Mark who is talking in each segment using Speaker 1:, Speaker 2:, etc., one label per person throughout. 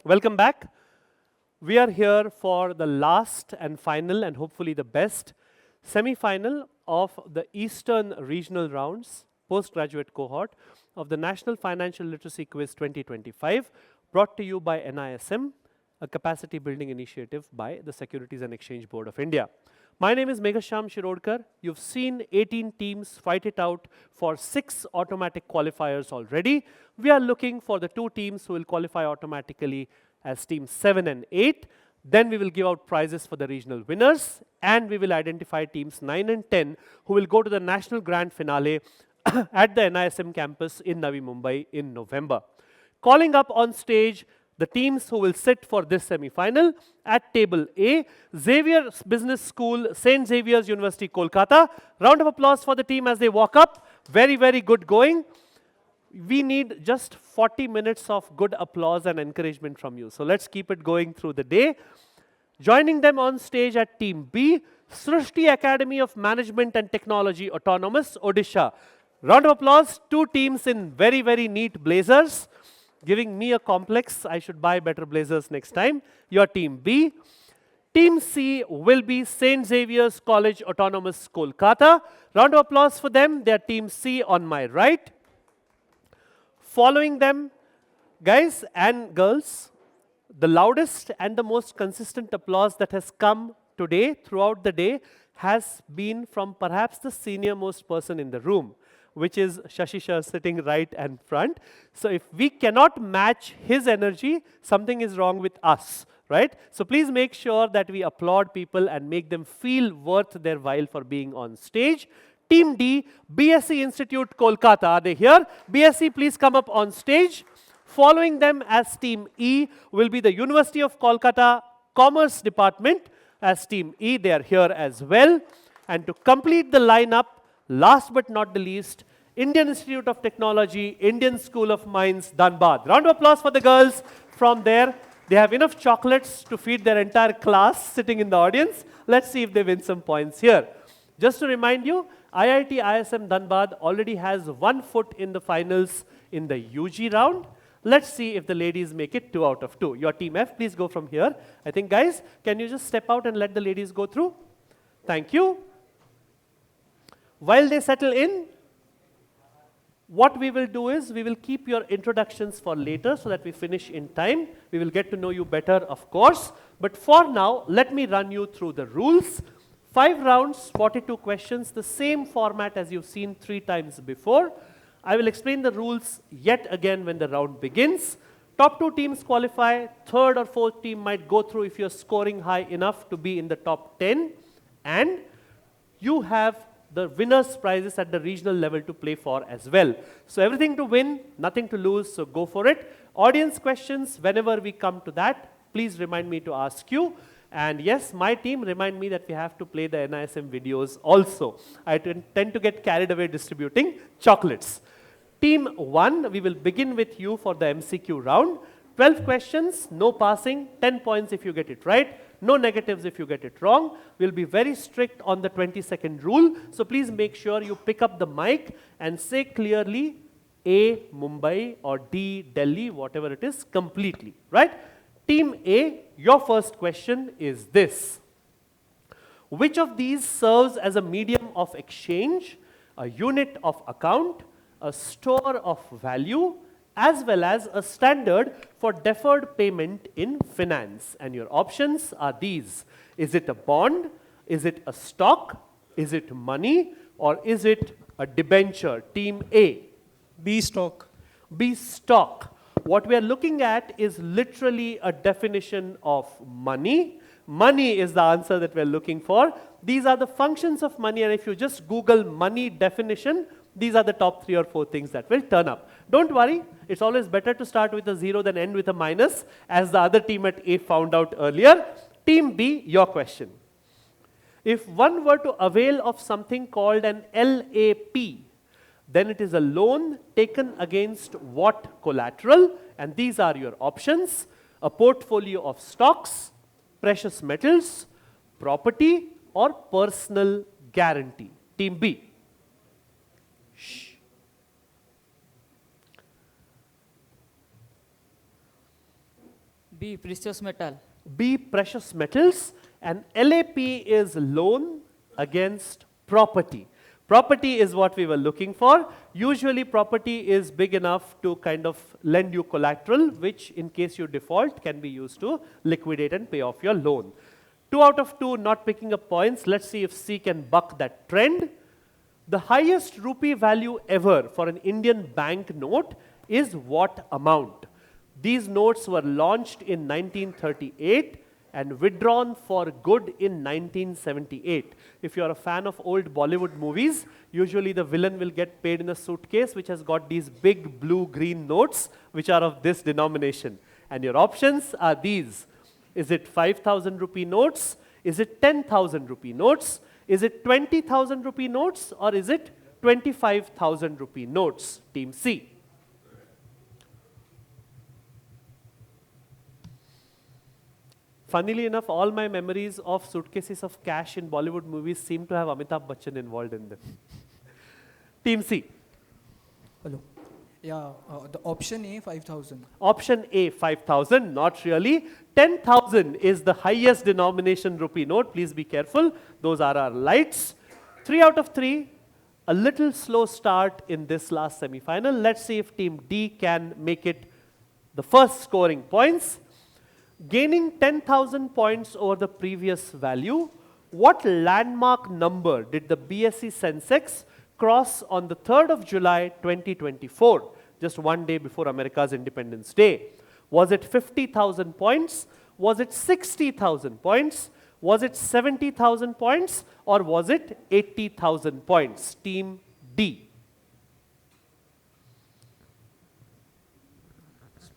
Speaker 1: Welcome back. We are here for the last and final and hopefully the best semi-final of the Eastern Regional Rounds postgraduate cohort of the National Financial Literacy Quiz 2025, brought to you by NISM, a capacity building initiative by the Securities and Exchange Board of India. My name is Meghasham Shirodkar. You've seen 18 teams fight it out for 6 automatic qualifiers already. We are looking for the 2 teams who will qualify automatically as teams 7 and 8. Then we will give out prizes for the regional winners, and we will identify teams 9 and 10 who will go to the national grand finale at the NISM campus in Navi Mumbai in November. Calling up on stage the teams who will sit for this semi-final at table A, Xavier Business School, St. Xavier's University, Kolkata. Round of applause for the team as they walk up. Very, very good going. We need just 40 minutes of good applause and encouragement from you. So let's keep it going through the day. Joining them on stage at team B, Srishti Academy of Management and Technology, Autonomous, Odisha. Round of applause, 2 teams in very, very neat blazers. Giving me a complex, I should buy better blazers next time. Your team B. Team C will be St. Xavier's College, Autonomous, Kolkata. Round of applause for them. They are team C on my right. Following them, guys and girls, the loudest and the most consistent applause that has come today, throughout the day, has been from perhaps the senior most person in the room, which is Shashishar sitting right and front. So if we cannot match his energy, something is wrong with us, right? So please make sure that we applaud people and make them feel worth their while for being on stage. Team D, BSc Institute, Kolkata. Are they here? BSc, please come up on stage. Following them as Team E will be the University of Kolkata Commerce Department. As Team E, they are here as well. And to complete the lineup, last but not the least, Indian Institute of Technology, Indian School of Mines, Dhanbad. Round of applause for the girls from there. They have enough chocolates to feed their entire class sitting in the audience. Let's see if they win some points here. Just to remind you, IIT ISM Dhanbad already has 1 foot in the finals in the UG round. Let's see if the ladies make it 2 out of 2. Your team F, please go from here. I think, guys, can you just step out and let the ladies go through? Thank you. While they settle in, what we will do is we will keep your introductions for later so that we finish in time. We will get to know you better, of course. But for now, let me run you through the rules. 5 rounds, 42 questions, the same format as you've seen 3 times before. I will explain the rules yet again when the round begins. Top 2 teams qualify. 3rd or 4th team might go through if you're scoring high enough to be in the top 10. And you have the winners' prizes at the regional level to play for as well. So everything to win, nothing to lose, so go for it. Audience questions, whenever we come to that, please remind me to ask you. And yes, my team remind me that we have to play the NISM videos also. I tend to get carried away distributing chocolates. Team 1, we will begin with you for the MCQ round. 12 questions, no passing, 10 points if you get it right. No negatives if you get it wrong. We'll be very strict on the 20-second rule. So please make sure you pick up the mic and say clearly A, Mumbai, or D, Delhi, whatever it is, completely, right? Team A, your first question is this. Which of these serves as a medium of exchange, a unit of account, a store of value, as well as a standard for deferred payment in finance? And your options are these. Is it a bond? Is it a stock? Is it money? Or is it a debenture? Team A.
Speaker 2: B, stock.
Speaker 1: B, stock. What we are looking at is literally a definition of money. Money is the answer that we're looking for. These are the functions of money, and if you just Google money definition, these are the top 3 or 4 things that will turn up. Don't worry, it's always better to start with a 0 than end with a minus, as the other team at A found out earlier. Team B, your question. If one were to avail of something called an LAP, then it is a loan taken against what collateral? And these are your options. A portfolio of stocks, precious metals, property, or personal guarantee. Team B. Shh.
Speaker 2: B. Precious metal.
Speaker 1: B. Precious metals. And LAP is loan against property. Property is what we were looking for. Usually property is big enough to kind of lend you collateral, which in case you default can be used to liquidate and pay off your loan. 2 out of 2 not picking up points. Let's see if C can buck that trend. The highest rupee value ever for an Indian bank note is what amount? These notes were launched in 1938 and withdrawn for good in 1978. If you are a fan of old Bollywood movies, usually the villain will get paid in a suitcase which has got these big blue-green notes which are of this denomination. And your options are these. Is it 5,000 rupee notes? Is it 10,000 rupee notes? Is it 20,000 rupee notes? Or is it 25,000 rupee notes? Team C. Funnily enough, all my memories of suitcases of cash in Bollywood movies seem to have Amitabh Bachchan involved in them. Team C.
Speaker 3: Hello. Yeah, the option A, 5,000.
Speaker 1: Option A, 5,000, not really. 10,000 is the highest denomination rupee note. Please be careful. Those are our lights. 3 out of 3. A little slow start in this last semi-final. Let's see if Team D can make it the first scoring points. Gaining 10,000 points over the previous value, what landmark number did the BSE Sensex cross on the 3rd of July 2024, just one day before America's Independence Day? Was it 50,000 points? Was it 60,000 points? Was it 70,000 points? Or was it 80,000 points? Team D.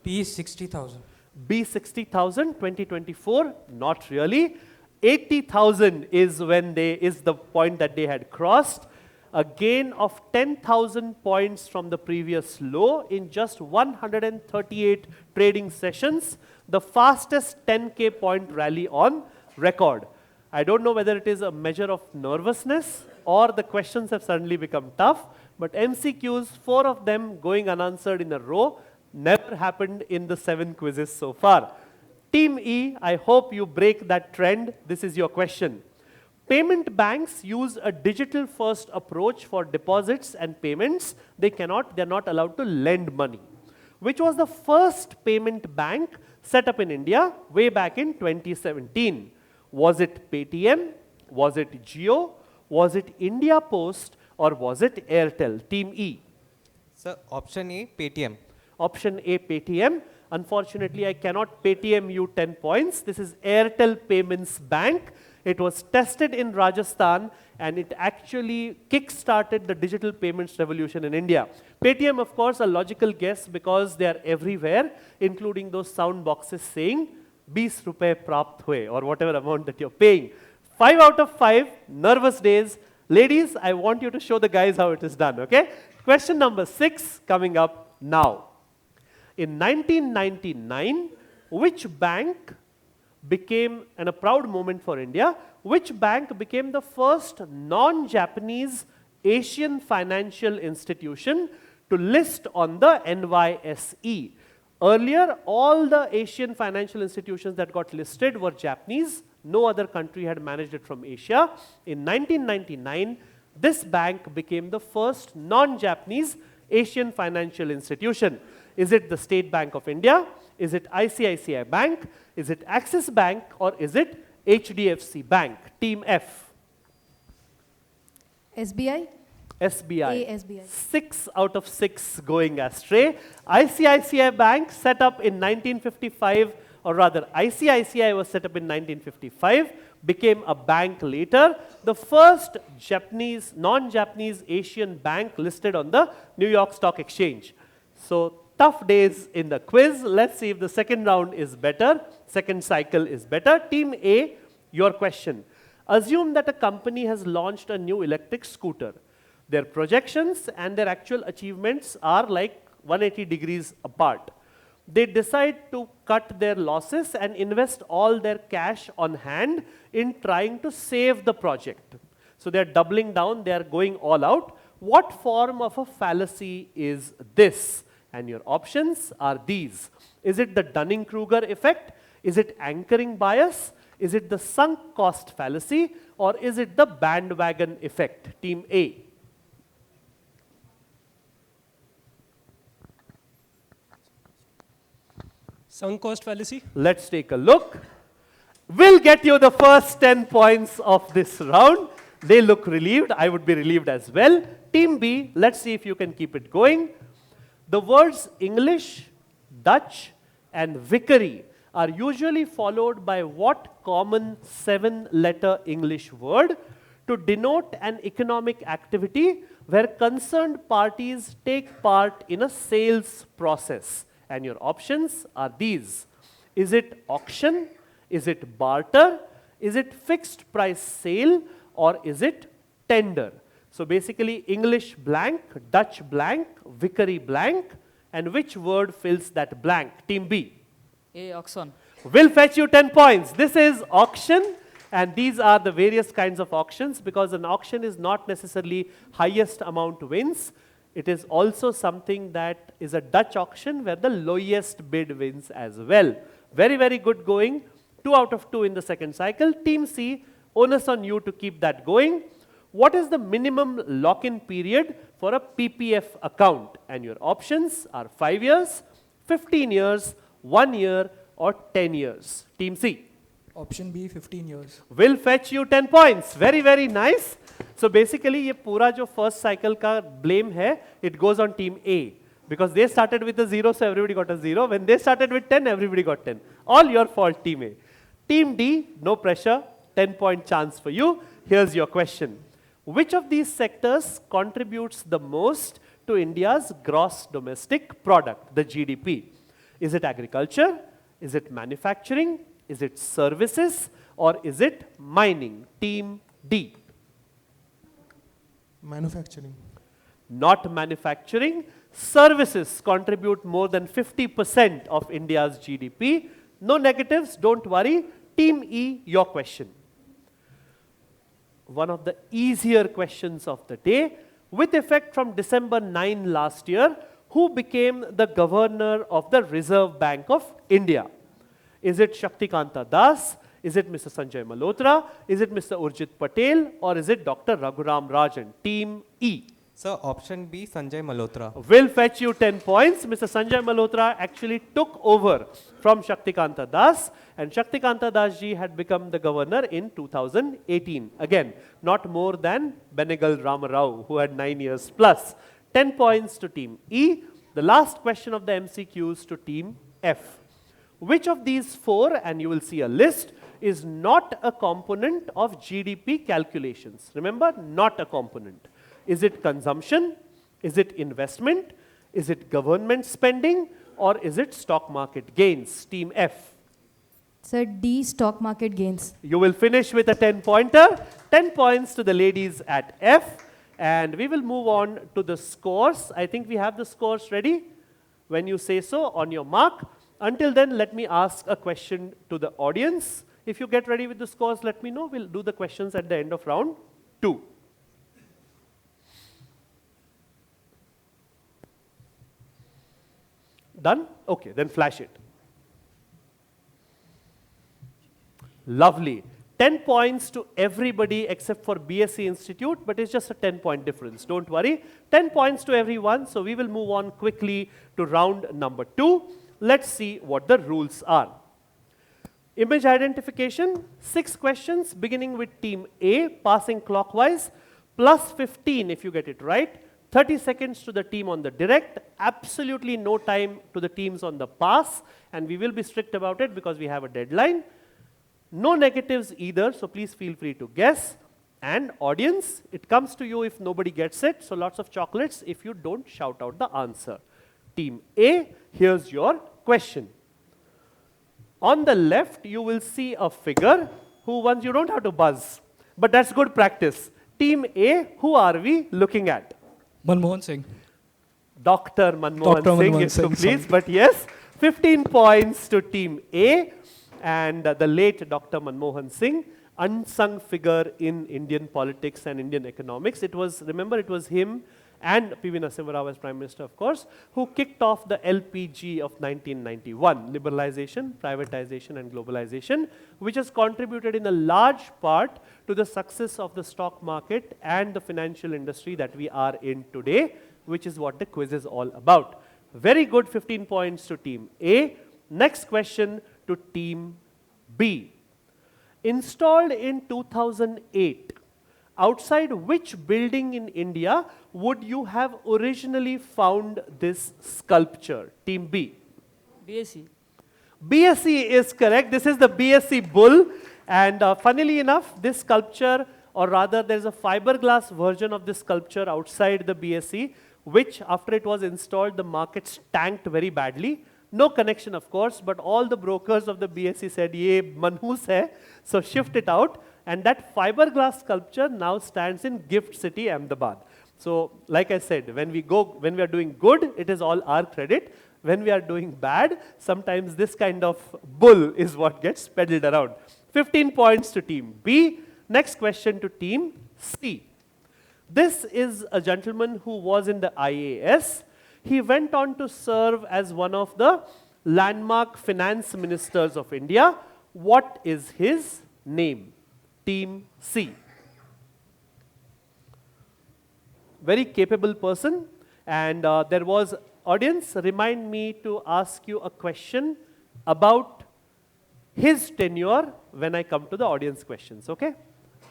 Speaker 4: B, 60,000.
Speaker 1: B, 60,000, 2024, not really. 80,000 is the point that they had crossed. A gain of 10,000 points from the previous low in just 138 trading sessions, the fastest 10K point rally on record. I don't know whether it is a measure of nervousness or the questions have suddenly become tough, but MCQs, 4 of them going unanswered in a row, never happened in the 7 quizzes so far. Team E, I hope you break that trend. This is your question. Payment banks use a digital first approach for deposits and payments. They're not allowed to lend money. Which was the first payment bank set up in India way back in 2017? Was it Paytm? Was it Jio? Was it India Post? Or was it Airtel? Team E.
Speaker 5: Sir, option A, Paytm.
Speaker 1: Option A, Paytm. Unfortunately, I cannot Paytm you 10 points. This is Airtel Payments Bank. It was tested in Rajasthan and it actually kick-started the digital payments revolution in India. Paytm, of course, a logical guess because they are everywhere, including those sound boxes saying, 20 rupees prapt hue, or whatever amount that you're paying. 5 out of 5, nervous days. Ladies, I want you to show the guys how it is done, okay? Question number 6 coming up now. In 1999, which bank became, and a proud moment for India, which bank became the first non-Japanese Asian financial institution to list on the NYSE? Earlier, all the Asian financial institutions that got listed were Japanese. No other country had managed it from Asia. In 1999, this bank became the first non-Japanese Asian financial institution. Is it the State Bank of India? Is it ICICI Bank? Is it Axis Bank? Or is it HDFC Bank? Team F.
Speaker 6: SBI?
Speaker 1: SBI.
Speaker 6: SBI.
Speaker 1: 6 out of 6 going astray. ICICI Bank set up in 1955, or rather ICICI was set up in 1955, became a bank later. The first Japanese, non-Japanese Asian bank listed on the New York Stock Exchange. So tough days in the quiz. Let's see if the second round is better, second cycle is better. Team A, your question. Assume that a company has launched a new electric scooter. Their projections and their actual achievements are like 180 degrees apart. They decide to cut their losses and invest all their cash on hand in trying to save the project. So they're doubling down, they're going all out. What form of a fallacy is this? And your options are these. Is it the Dunning-Kruger effect? Is it anchoring bias? Is it the sunk cost fallacy? Or is it the bandwagon effect? Team A.
Speaker 2: Sunk cost fallacy.
Speaker 1: Let's take a look. We'll get you the first 10 points of this round. They look relieved. I would be relieved as well. Team B, let's see if you can keep it going. The words English, Dutch, and vicary are usually followed by what common 7-letter English word to denote an economic activity where concerned parties take part in a sales process? And your options are these. Is it auction? Is it barter? Is it fixed price sale? Or is it tender? So basically English blank, Dutch blank, vicary blank, and which word fills that blank? Team B.
Speaker 6: A. Auction.
Speaker 1: Will fetch you 10 points. This is auction, and these are the various kinds of auctions, because an auction is not necessarily highest amount wins. It is also something that is a Dutch auction where the lowest bid wins as well. Very, very good going. 2 out of 2 in the second cycle. Team C, onus on you to keep that going. What is the minimum lock-in period for a PPF account? And your options are 5 years, 15 years, 1 year, or 10 years. Team C.
Speaker 3: Option B, 15 years.
Speaker 1: Will fetch you 10 points. Very, very nice. So basically, ये पूरा जो first cycle का blame है, it goes on team A. Because they started with a 0, so everybody got a 0. When they started with 10, everybody got 10. All your fault, team A. Team D, no pressure, 10-point chance for you. Here's your question. Which of these sectors contributes the most to India's gross domestic product, the GDP? Is it agriculture? Is it manufacturing? Is it services? Or is it mining? Team D.
Speaker 7: Manufacturing.
Speaker 1: Not manufacturing. Services contribute more than 50% of India's GDP. No negatives, don't worry. Team E, your question. One of the easier questions of the day. With effect from December 9 last year, who became the governor of the Reserve Bank of India? Is it Shaktikanta Das? Is it Mr. Sanjay Malhotra? Is it Mr. Urjit Patel? Or is it Dr. Raghuram Rajan? Team E.
Speaker 5: Sir, option B, Sanjay Malhotra.
Speaker 1: Will fetch you 10 points. Mr. Sanjay Malhotra actually took over from Shaktikanta Das, and Shaktikanta Das ji had become the governor in 2018. Again, not more than Benegal Ramarao, who had 9 years plus. 10 points to team E. The last question of the MCQs to team F. Which of these 4, and you will see a list, is not a component of GDP calculations? Remember, not a component. Is it consumption? Is it investment? Is it government spending? Or is it stock market gains? Team F.
Speaker 8: Sir, D, stock market gains.
Speaker 1: You will finish with a 10-pointer. 10 points to the ladies at F. And we will move on to the scores. I think we have the scores ready. When you say so, on your mark. Until then, let me ask a question to the audience. If you get ready with the scores, let me know. We'll do the questions at the end of round 2. Done? Okay, then flash it. Lovely. 10 points to everybody except for BSc Institute, but it's just a 10-point difference. Don't worry. 10 points to everyone, so we will move on quickly to round number 2. Let's see what the rules are. Image identification, 6 questions beginning with team A, passing clockwise, plus 15 if you get it right. 30 seconds to the team on the direct, absolutely no time to the teams on the pass, and we will be strict about it because we have a deadline. No negatives either, so please feel free to guess. And audience, it comes to you if nobody gets it, so lots of chocolates if you don't shout out the answer. Team A, here's your question. On the left, you will see a figure who once you don't have to buzz, but that's good practice. Team A, who are we looking at?
Speaker 2: Manmohan Singh.
Speaker 1: Dr. Manmohan Singh,
Speaker 2: Manmohan
Speaker 1: if so
Speaker 2: Singh,
Speaker 1: please,
Speaker 2: sorry.
Speaker 1: but yes, 15 points to team A, and the late Dr. Manmohan Singh, unsung figure in Indian politics and Indian economics. It was, remember, it was him and P.V. Narasimha Rao as Prime Minister, of course, who kicked off the LPG of 1991, liberalization, privatization and globalization, which has contributed in a large part to the success of the stock market and the financial industry that we are in today, which is what the quiz is all about. Very good, 15 points to Team A. Next question to Team B. Installed in 2008, outside which building in India would you have originally found this sculpture? Team B.
Speaker 6: BSc.
Speaker 1: BSc is correct. This is the BSc bull. And funnily enough, this sculpture, or rather there's a fiberglass version of this sculpture outside the BSc, which after it was installed, the markets tanked very badly. No connection, of course, but all the brokers of the BSc said, ye manhoos hai, so shift it out. And that fiberglass sculpture now stands in Gift City, Ahmedabad. So, like I said, when we are doing good, it is all our credit. When we are doing bad, sometimes this kind of bull is what gets peddled around. 15 points to Team B. Next question to Team C. This is a gentleman who was in the IAS. He went on to serve as one of the landmark finance ministers of India. What is his name? Team C. Very capable person, and there was, audience, remind me to ask you a question about his tenure when I come to the audience questions, okay?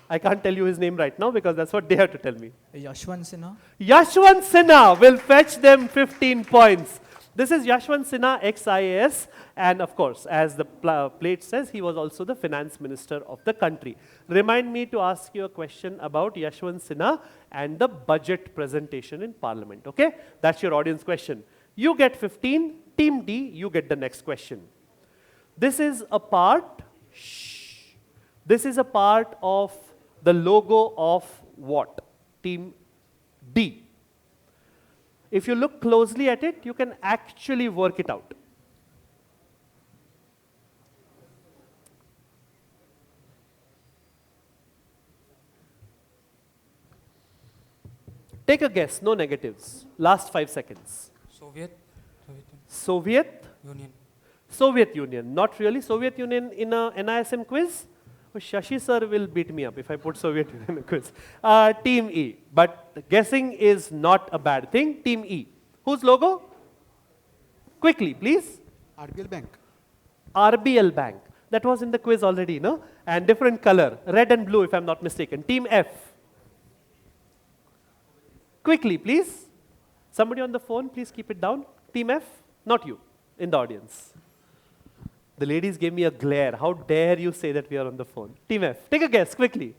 Speaker 1: I can't tell you his name right now because that's what they have to tell me.
Speaker 3: Yashwant Sinha.
Speaker 1: Yashwant Sinha will fetch them 15 points. This is Yashwant Sinha, ex-IAS, and of course, as the plate says, he was also the finance minister of the country. Remind me to ask you a question about Yashwant Sinha and the budget presentation in Parliament, okay? That's your audience question. You get 15, Team D, you get the next question. This is a part, this is a part of the logo of what? Team D. If you look closely at it, you can actually work it out. Take a guess, no negatives. Last 5 seconds. Soviet
Speaker 4: Union.
Speaker 1: Soviet Union, not really. Soviet Union in a NISM quiz? Oh, Shashi sir will beat me up if I put Soviet Union in a quiz. Team E, but guessing is not a bad thing. Team E. Whose logo? Quickly, please.
Speaker 7: RBL Bank.
Speaker 1: RBL Bank. That was in the quiz already, no? And different color, red and blue if I'm not mistaken. Team F. Quickly, please. Somebody on the phone, please keep it down. Team F, not you, in the audience. The ladies gave me a glare. How dare you say that we are on the phone? Team F, take a guess, quickly.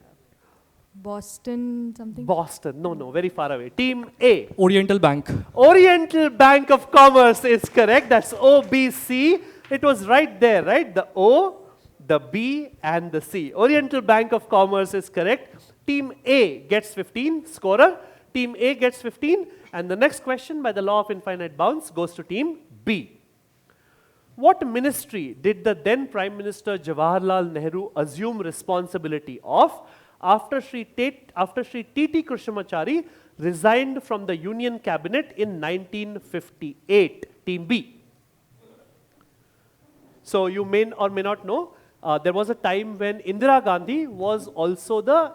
Speaker 8: Boston something?
Speaker 1: Boston, no, very far away. Team A.
Speaker 2: Oriental Bank.
Speaker 1: Oriental Bank of Commerce is correct. That's OBC. It was right there, right? The O, the B, and the C. Oriental Bank of Commerce is correct. Team A gets 15, scorer. Team A gets 15. And the next question, by the law of infinite bounds, goes to Team B. What ministry did the then Prime Minister Jawaharlal Nehru assume responsibility of after Sri T.T. Krishnamachari resigned from the Union Cabinet in 1958? Team B. So you may or may not know, there was a time when Indira Gandhi was also the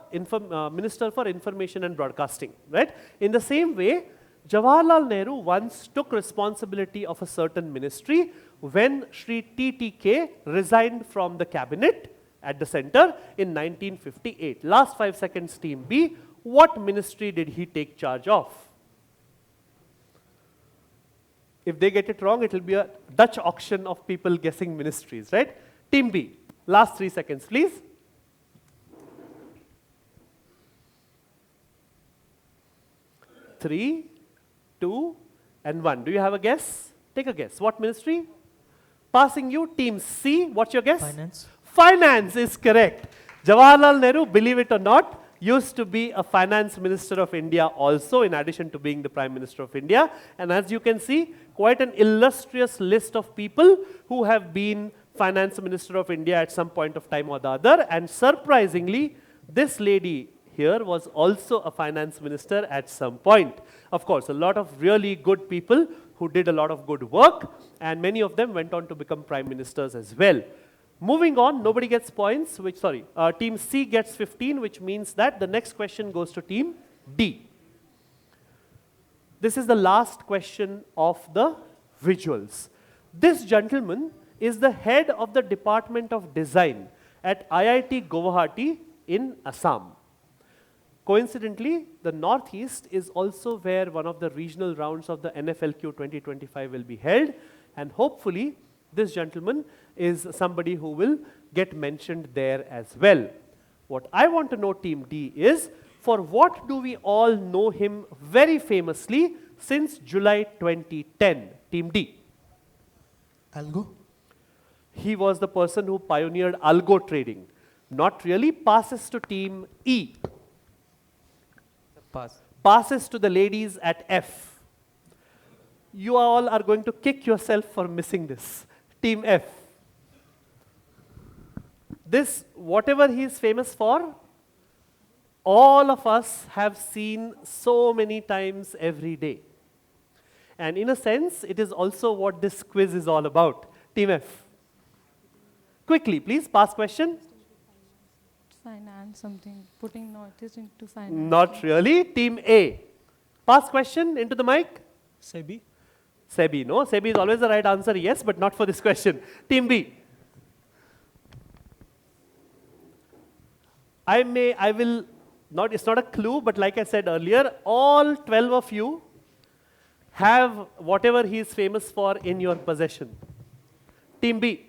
Speaker 1: Minister for Information and Broadcasting, right? In the same way, Jawaharlal Nehru once took responsibility of a certain ministry when Sri TTK resigned from the cabinet at the center in 1958. Last 5 seconds, Team B. What ministry did he take charge of? If they get it wrong, it will be a Dutch auction of people guessing ministries, right? Team B. Last 3 seconds, please. Three, 2, and 1. Do you have a guess? Take a guess. What ministry? Passing you, Team C. What's your guess?
Speaker 6: Finance.
Speaker 1: Finance is correct. Jawaharlal Nehru, believe it or not, used to be a finance minister of India also, in addition to being the Prime Minister of India. And as you can see, quite an illustrious list of people who have been Finance Minister of India at some point of time or the other. And surprisingly, this lady here was also a finance minister at some point. Of course, a lot of really good people who did a lot of good work, and many of them went on to become prime ministers as well. Moving on, nobody gets points, team C gets 15, which means that the next question goes to team D. This is the last question of the visuals. This gentleman is the head of the Department of Design at IIT Guwahati in Assam. Coincidentally, the Northeast is also where one of the regional rounds of the NFLQ 2025 will be held, and hopefully this gentleman is somebody who will get mentioned there as well. What I want to know, team D, is for what do we all know him very famously since July 2010? Team D.
Speaker 6: Algo?
Speaker 1: He was the person who pioneered algo trading. Not really. Passes to team E.
Speaker 5: Pass.
Speaker 1: Passes to the ladies at F. You all are going to kick yourself for missing this. Team F. This, whatever he is famous for, all of us have seen so many times every day. And in a sense, it is also what this quiz is all about. Team F. Quickly, please, pass question.
Speaker 8: Finance something. Putting notice into finance.
Speaker 1: Not really. Team A. Pass question into the mic.
Speaker 2: SEBI.
Speaker 1: SEBI, no. SEBI is always the right answer, yes, but not for this question. Team B. It's not a clue, but like I said earlier, all 12 of you have whatever he is famous for in your possession. Team B.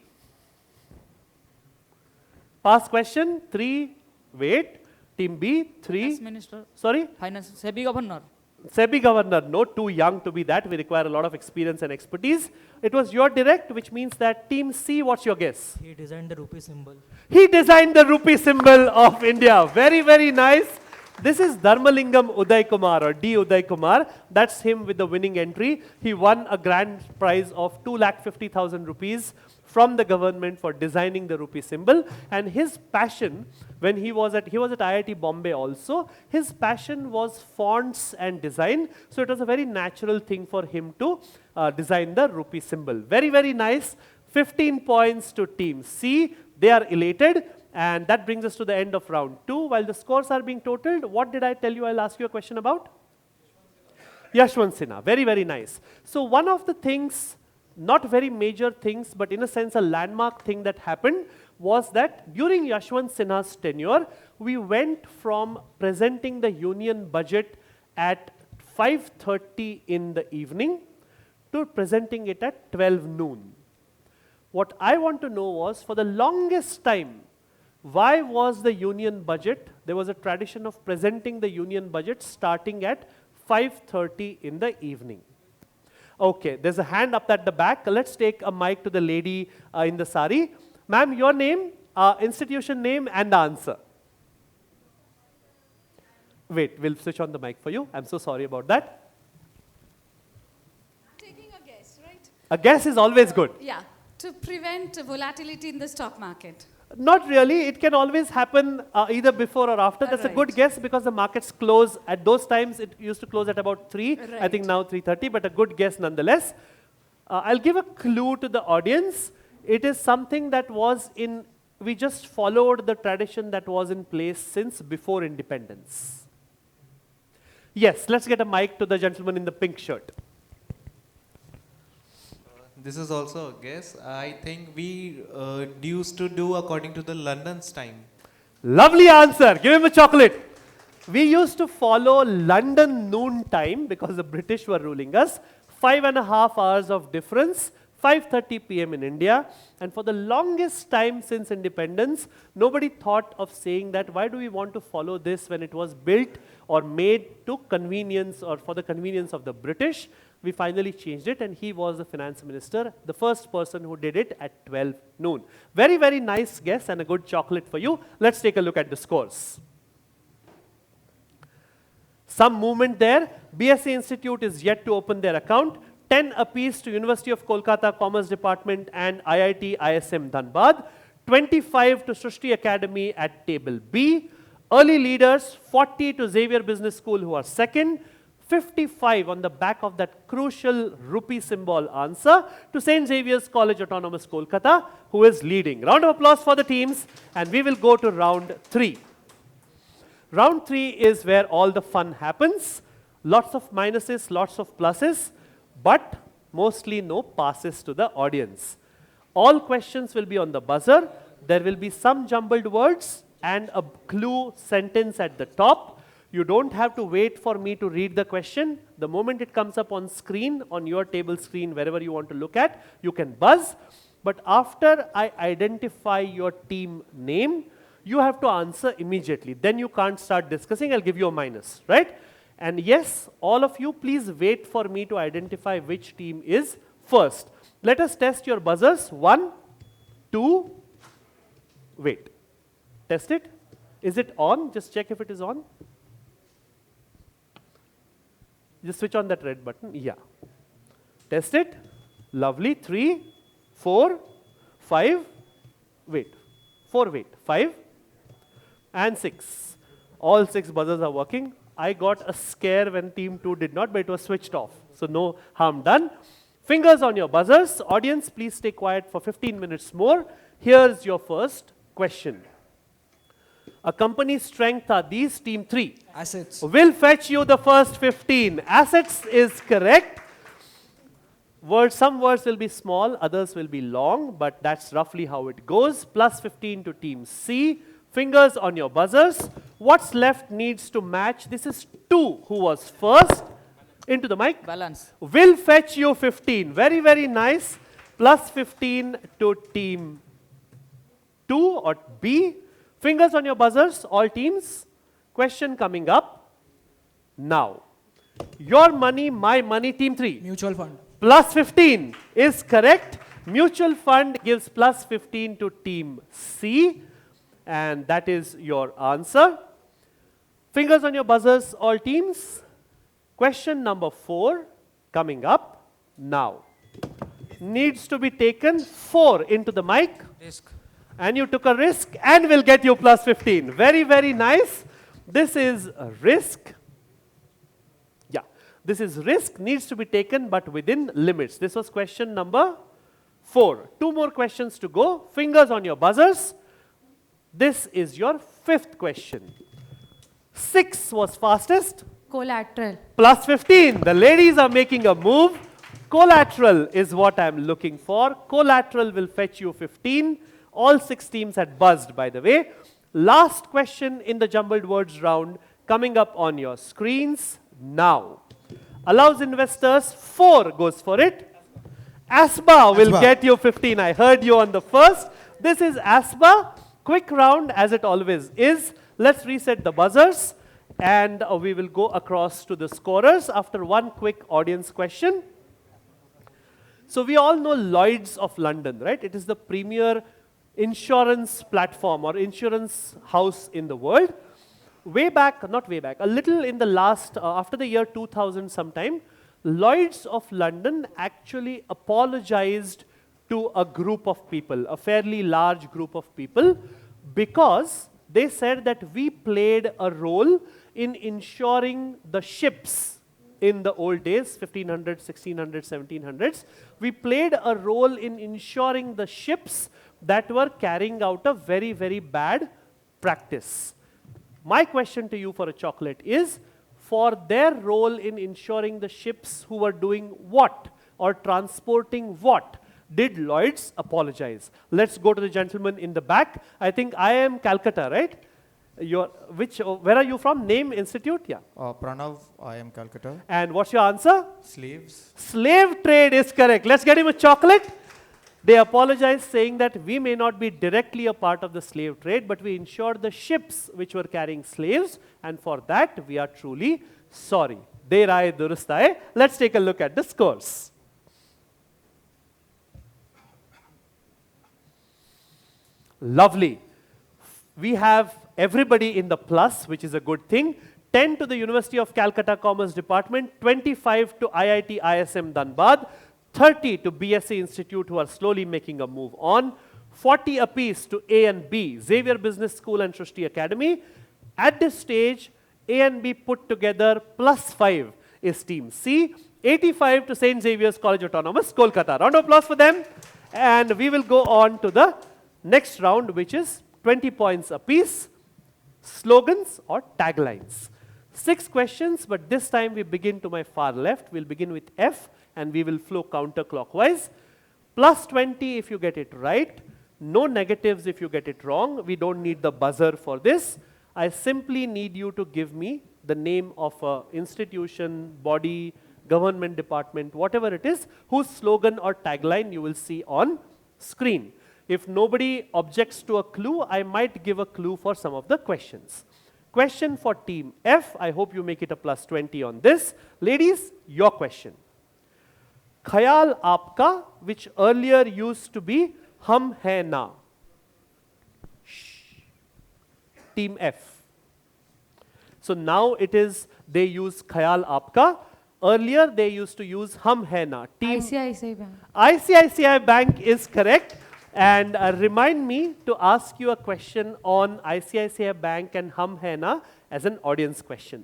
Speaker 1: Pass question, 3, wait. Team B, 3.
Speaker 7: Finance Minister.
Speaker 1: Sorry?
Speaker 7: Finance, SEBI Governor.
Speaker 1: SEBI Governor, no, too young to be that. We require a lot of experience and expertise. It was your direct, which means that Team C, what's your guess?
Speaker 4: He designed the rupee symbol.
Speaker 1: He designed the rupee symbol of India. Very, very nice. This is Dharmalingam Uday Kumar or D. Uday Kumar. That's him with the winning entry. He won a grand prize of 2,50,000 rupees from the government for designing the rupee symbol. And his passion, when he was at IIT Bombay also, his passion was fonts and design. So it was a very natural thing for him to design the rupee symbol. Very, very nice. 15 points to Team C. They are elated. And that brings us to the end of round 2. While the scores are being totaled, what did I tell you I'll ask you a question about? Yashwant Sinha. Very, very nice. So one of the things, not very major things, but in a sense a landmark thing that happened was that during Yashwant Sinha's tenure, we went from presenting the union budget at 5:30 in the evening to presenting it at 12 noon. What I want to know was, for the longest time, why was the union budget, there was a tradition of presenting the union budget starting at 5:30 in the evening. Okay, there's a hand up at the back. Let's take a mic to the lady in the sari. Ma'am, your name, institution name and the answer. Wait, we'll switch on the mic for you. I'm so sorry about that.
Speaker 9: Taking a guess, right?
Speaker 1: A guess is always good.
Speaker 9: Yeah, to prevent volatility in the stock market.
Speaker 1: Not really. It can always happen either before or after. That's a good
Speaker 9: Right.
Speaker 1: guess because the markets close at those times. It used to close at about 3. I
Speaker 9: Right.
Speaker 1: think now 3:30, but a good guess nonetheless. I'll give a clue to the audience. It is something that was in, we just followed the tradition that was in place since before independence. Yes, let's get a mic to the gentleman in the pink shirt.
Speaker 10: This is also a guess. I think we used to do according to the London's time.
Speaker 1: Lovely answer. Give him a chocolate. We used to follow London noon time because the British were ruling us. 5.5 hours of difference. 5:30 p.m. in India. And for the longest time since independence, nobody thought of saying that why do we want to follow this when it was built or made to convenience or for the convenience of the British. We finally changed it, and he was the finance minister, the first person who did it at 12 noon. Very, very nice guess and a good chocolate for you. Let's take a look at the scores. Some movement there. BSA Institute is yet to open their account. 10 apiece to University of Kolkata Commerce Department and IIT ISM Dhanbad. 25 to Srishti Academy at table B. Early leaders, 40 to Xavier Business School who are second, 55 on the back of that crucial rupee symbol answer to St. Xavier's College Autonomous Kolkata, who is leading. Round of applause for the teams, and we will go to round 3. Round 3 is where all the fun happens. Lots of minuses, lots of pluses, but mostly no passes to the audience. All questions will be on the buzzer. There will be some jumbled words and a clue sentence at the top. You don't have to wait for me to read the question. The moment it comes up on screen, on your table screen, wherever you want to look at, you can buzz. But after I identify your team name, you have to answer immediately. Then you can't start discussing. I'll give you a minus, right? And yes, all of you, please wait for me to identify which team is first. Let us test your buzzers. 1, 2, wait. Test it. Is it on? Just check if it is on. Just switch on that red button. Yeah. Test it. Lovely. 3, 4, 5. Wait. 4, wait. 5 and 6. All 6 buzzers are working. I got a scare when team 2 did not, but it was switched off. So no harm done. Fingers on your buzzers. Audience, please stay quiet for 15 minutes more. Here's your first question. A company's strength are these, team 3.
Speaker 3: Assets.
Speaker 1: Will fetch you the first 15. Assets is correct. Some words will be small, others will be long, but that's roughly how it goes. Plus 15 to team C. Fingers on your buzzers. What's left needs to match. This is 2 who was first. Into the mic.
Speaker 3: Balance.
Speaker 1: Will fetch you 15. Very, very nice. Plus 15 to team 2 or B. Fingers on your buzzers, all teams. Question coming up now. Your money, my money, team 3.
Speaker 3: Mutual fund.
Speaker 1: Plus 15 is correct. Mutual fund gives plus 15 to team C. And that is your answer. Fingers on your buzzers, all teams. Question number 4 coming up now. Needs to be taken. 4 into the mic.
Speaker 4: Risk.
Speaker 1: And you took a risk and will get you plus 15. Very, very nice. This is a risk. Yeah, this is risk, needs to be taken but within limits. This was question number 4. 2 more questions to go. Fingers on your buzzers. This is your 5th question. 6 was fastest.
Speaker 8: Collateral.
Speaker 1: Plus 15. The ladies are making a move. Collateral is what I'm looking for. Collateral will fetch you 15. All 6 teams had buzzed, by the way. Last question in the jumbled words round coming up on your screens now. Allows investors. 4 goes for it. ASBA will get you 15. I heard you on the first. This is ASBA. Quick round as it always is. Let's reset the buzzers and we will go across to the scorers after one quick audience question. So we all know Lloyd's of London, right? It is the premier insurance platform or insurance house in the world. Way back, not way back, a little in the last, after the year 2000 sometime, Lloyd's of London actually apologized to a group of people, a fairly large group of people, because they said that we played a role in insuring the ships in the old days, 1500s, 1600s, 1700s. We played a role in insuring the ships that were carrying out a very, very bad practice. My question to you for a chocolate is, for their role in insuring the ships who were doing what or transporting what, did Lloyd's apologize? Let's go to the gentleman in the back. I think I am Calcutta, right? Where are you from? Name, institute? Yeah.
Speaker 5: Pranav, I am Calcutta.
Speaker 1: And what's your answer?
Speaker 5: Slaves.
Speaker 1: Slave trade is correct. Let's get him a chocolate. They apologized, saying that we may not be directly a part of the slave trade, but we insured the ships which were carrying slaves, and for that we are truly sorry. Der aaye durust aaye. Let's take a look at the scores. Lovely. We have everybody in the plus, which is a good thing. 10 to the University of Calcutta Commerce Department, 25 to IIT ISM Dhanbad, 30 to BSc Institute, who are slowly making a move on, 40 apiece to A and B, Xavier Business School and Srishti Academy, At this stage, A and B put together +5 is team C. 85 to St. Xavier's College Autonomous, Kolkata. Round of applause for them. And we will go on to the next round, which is 20 points apiece. Slogans or taglines. 6 questions, but this time we begin to my far left. We'll begin with F and we will flow counterclockwise. +20 if you get it right. No negatives if you get it wrong. We don't need the buzzer for this. I simply need you to give me the name of an institution, body, government department, whatever it is, whose slogan or tagline you will see on screen. If nobody objects to a clue, I might give a clue for some of the questions. Question for team F, I hope you make it a +20 on this. Ladies, your question. Khayal Aapka, which earlier used to be Hum Hai Na. Shh. Team F. So now it is, they use Khayal Aapka. Earlier they used to use Hum Hai Na. Team
Speaker 8: ICICI Bank.
Speaker 1: ICICI Bank is correct. And remind me to ask you a question on ICICI Bank and Hum Hai Na as an audience question.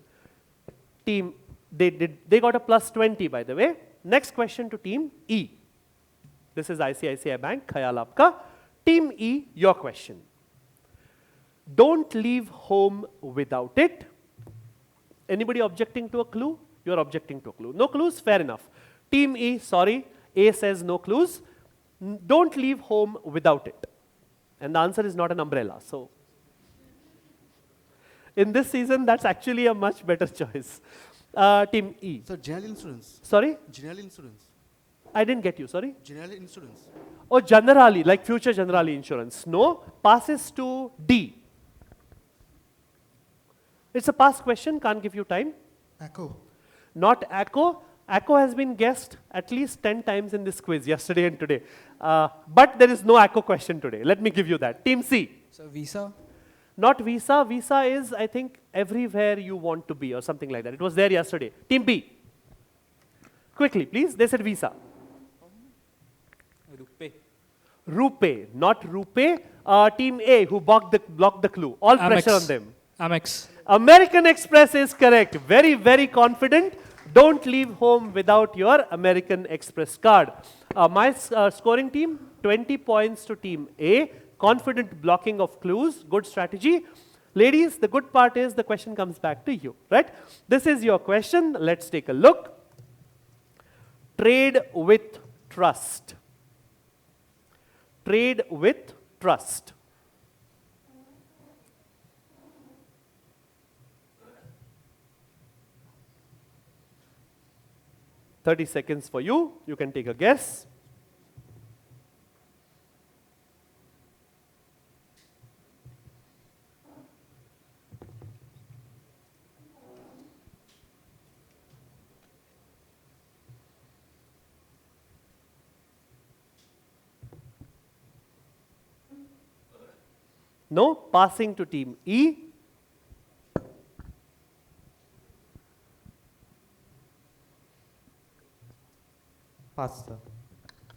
Speaker 1: Team, they got a +20 by the way. Next question to team E. This is ICICI Bank, Khayal Aapka. Team E, your question. Don't leave home without it. Anybody objecting to a clue? You're objecting to a clue. No clues? Fair enough. Team E, sorry, A says no clues. Don't leave home without it. And the answer is not an umbrella. So, in this season, that's actually a much better choice. Team E.
Speaker 6: So general insurance.
Speaker 1: Sorry?
Speaker 6: General insurance.
Speaker 1: I didn't get you, sorry?
Speaker 6: General insurance.
Speaker 1: Oh, generally, like future generali insurance. No, passes to D. It's a past question, can't give you time.
Speaker 6: Echo.
Speaker 1: Not ACO. ACO has been guessed at least 10 times in this quiz, yesterday and today. But there is no ACO question today. Let me give you that. Team C.
Speaker 3: So Visa.
Speaker 1: Not Visa. Visa is, I think, everywhere you want to be or something like that. It was there yesterday. Team B. Quickly, please. They said Visa.
Speaker 4: Rupe.
Speaker 1: Rupe, not Rupe. Team A, who blocked the clue. All pressure on them.
Speaker 2: Amex.
Speaker 1: American Express is correct. Very, very confident. Don't leave home without your American Express card. My scoring team, 20 points to team A. Confident blocking of clues, good strategy. Ladies, the good part is the question comes back to you, right? This is your question. Let's take a look. Trade with trust. Trade with trust. $30 seconds for you. You can take a guess. No, passing to team E.
Speaker 5: Pass, sir.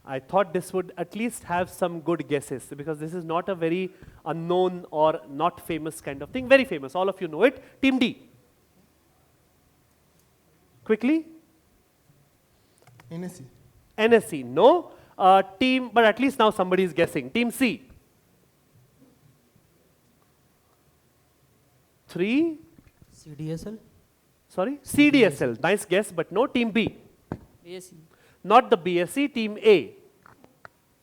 Speaker 1: I thought this would at least have some good guesses because this is not a very unknown or not famous kind of thing. Very famous, all of you know it. Team D. Quickly.
Speaker 6: NSE.
Speaker 1: NSE, no. Team, but at least now somebody is guessing. Team C. 3.
Speaker 4: CDSL.
Speaker 1: Sorry? CDSL. Nice guess, but no. Team B.
Speaker 4: BSc.
Speaker 1: Not the BSc. Team A.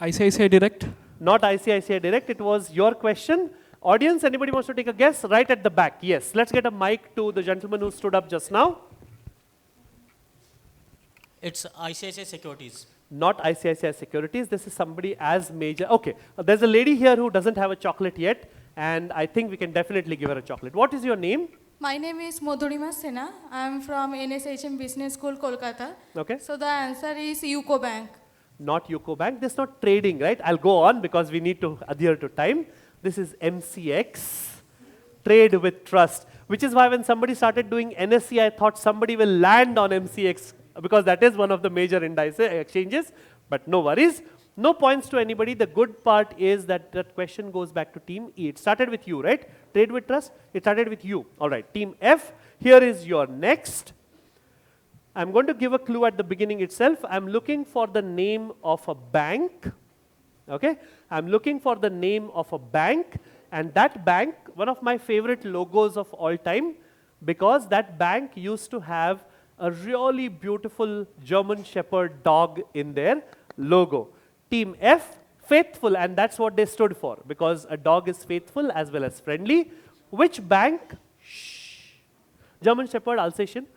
Speaker 2: ICICI Direct.
Speaker 1: Not ICICI Direct. It was your question. Audience, anybody wants to take a guess? Right at the back. Yes. Let's get a mic to the gentleman who stood up just now.
Speaker 7: It's ICICI Securities.
Speaker 1: Not ICICI Securities. This is somebody as major. Okay. There's a lady here who doesn't have a chocolate yet, and I think we can definitely give her a chocolate. What is your name?
Speaker 11: My name is Madhurima Sena. I am from NSHM Business School, Kolkata.
Speaker 1: Okay.
Speaker 11: So the answer is UCO Bank.
Speaker 1: Not UCO Bank. This is not trading, right? I'll go on because we need to adhere to time. This is MCX. Trade with trust. Which is why when somebody started doing NSE, I thought somebody will land on MCX because that is one of the major indices exchanges. But no worries. No points to anybody. The good part is that that question goes back to team E. It started with you, right? Trade with trust, it started with you. All right, team F, here is your next. I'm going to give a clue at the beginning itself. I'm looking for the name of a bank. Okay, I'm looking for the name of a bank, and that bank, one of my favorite logos of all time, because that bank used to have a really beautiful German Shepherd dog in their logo. Team F, faithful, and that's what they stood for, because a dog is faithful as well as friendly. Which bank? Shh. German Shepherd, Alsatian,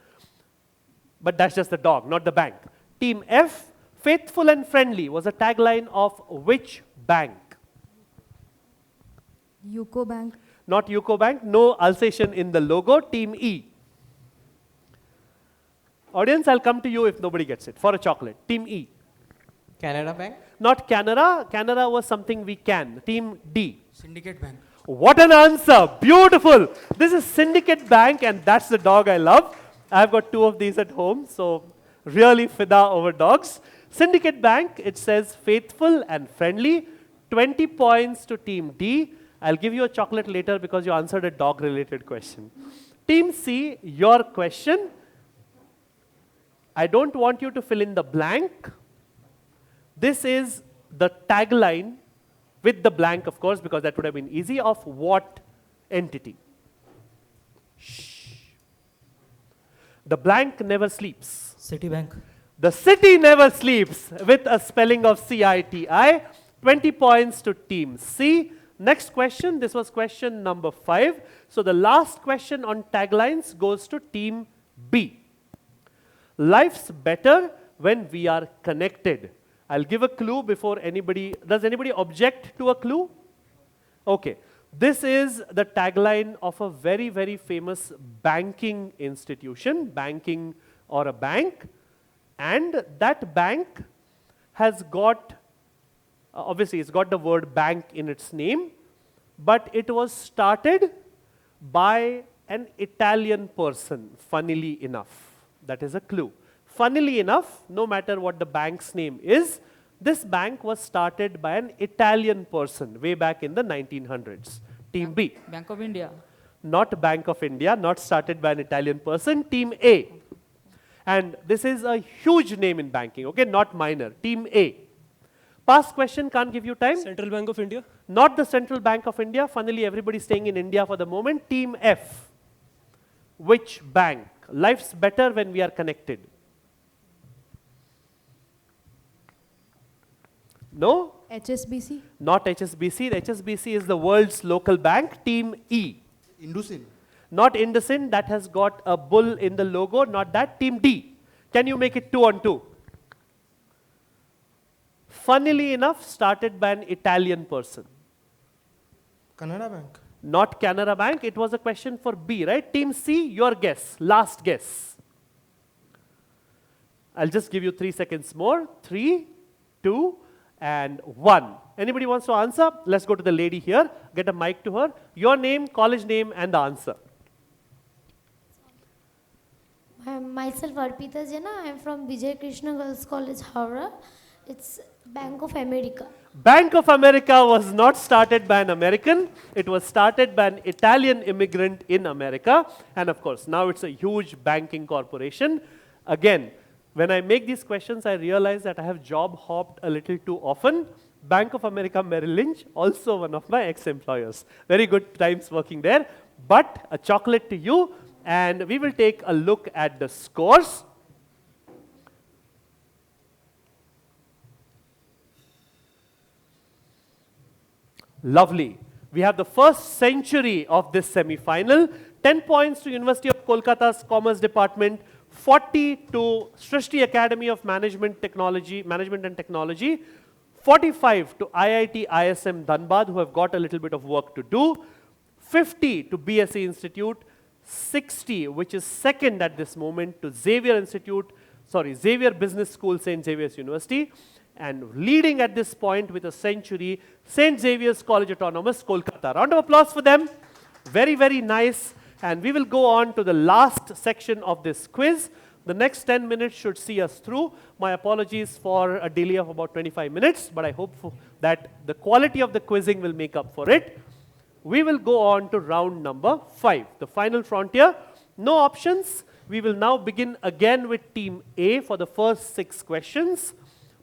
Speaker 1: but that's just the dog, not the bank. Team F, faithful and friendly, was a tagline of which bank?
Speaker 11: UCO Bank.
Speaker 1: Not UCO Bank, no Alsatian in the logo. Team E. Audience, I'll come to you if nobody gets it, for a chocolate. Team E.
Speaker 5: Canada Bank.
Speaker 1: Not Canara. Canara was something we can. Team D.
Speaker 3: Syndicate Bank.
Speaker 1: What an answer. Beautiful. This is Syndicate Bank, and that's the dog I love. I've got 2 of these at home, so really fida over dogs. Syndicate Bank, it says faithful and friendly. 20 points to Team D. I'll give you a chocolate later because you answered a dog-related question. Team C, your question. I don't want you to fill in the blank. This is the tagline with the blank, of course, because that would have been easy, of what entity? Shh. The blank never sleeps.
Speaker 4: Citibank.
Speaker 1: The city never sleeps, with a spelling of C-I-T-I. 20 points to Team C. Next question, this was question number 5. So the last question on taglines goes to Team B. Life's better when we are connected. I'll give a clue before anybody, does anybody object to a clue? Okay, this is the tagline of a very, very famous banking institution, banking or a bank, and that bank has got, obviously it's got the word bank in its name, but it was started by an Italian person, funnily enough. That is a clue. Funnily enough, no matter what the bank's name is, this bank was started by an Italian person way back in the 1900s. Team B.
Speaker 4: Bank of India.
Speaker 1: Not Bank of India, not started by an Italian person. Team A. And this is a huge name in banking, okay, not minor. Team A. Past question, can't give you time.
Speaker 2: Central Bank of India.
Speaker 1: Not the Central Bank of India. Funnily, everybody's staying in India for the moment. Team F. Which bank? Life's better when we are connected. No?
Speaker 11: HSBC.
Speaker 1: Not HSBC. The HSBC is the world's local bank. Team E.
Speaker 6: Indusin.
Speaker 1: Not IndusInd, that has got a bull in the logo, not that. Team D. Can you make it 2 on 2? Funnily enough, started by an Italian person.
Speaker 6: Canada Bank.
Speaker 1: Not Canara Bank, it was a question for B, right? Team C, your guess, last guess. I'll just give you 3 seconds more. 3, 2, and 1. Anybody wants to answer? Let's go to the lady here. Get a mic to her. Your name, college name, and the answer.
Speaker 12: Myself Arpita Jana. I am from Vijay Krishna Girls College, Howrah. It's Bank of America.
Speaker 1: Bank of America was not started by an American. It was started by an Italian immigrant in America. And of course, now it's a huge banking corporation. Again, when I make these questions, I realize that I have job hopped a little too often. Bank of America Merrill Lynch, also one of my ex-employers. Very good times working there. But a chocolate to you, and we will take a look at the scores. Lovely. We have the first century of this semi-final. 10 points to University of Kolkata's Commerce Department, 40 to Srishti Academy of Management and Technology, 45 to IIT ISM Dhanbad, who have got a little bit of work to do, 50 to BSc Institute, 60, which is second at this moment, to Xavier Business School, St. Xavier's University, and leading at this point with a century, St. Xavier's College Autonomous, Kolkata. Round of applause for them. Very, very nice. And we will go on to the last section of this quiz. The next 10 minutes should see us through. My apologies for a delay of about 25 minutes, but I hope that the quality of the quizzing will make up for it. We will go on to round number 5, the final frontier. No options. We will now begin again with team A for the first 6 questions.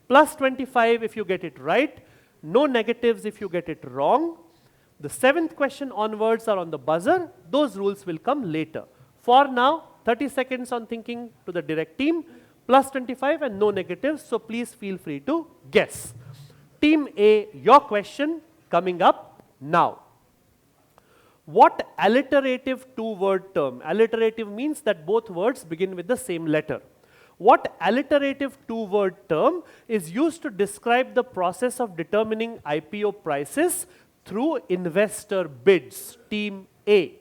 Speaker 1: Plus 25 if you get it right. No negatives if you get it wrong. The 7th question onwards are on the buzzer. Those rules will come later. For now, 30 seconds on thinking to the direct team, plus 25 and no negatives, so please feel free to guess. Team A, your question coming up now. What alliterative two-word term? Alliterative means that both words begin with the same letter. What alliterative two-word term is used to describe the process of determining IPO prices through investor bids? Team A.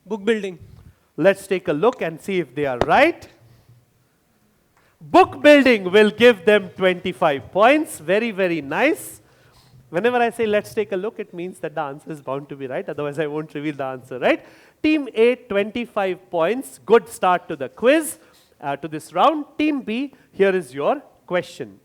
Speaker 2: Book building.
Speaker 1: Let's take a look and see if they are right. Book building will give them 25 points. Very, very nice. Whenever I say let's take a look, it means that the answer is bound to be right. Otherwise, I won't reveal the answer, right? Team A, 25 points. Good start to the quiz, to this round. Team B, here is your question.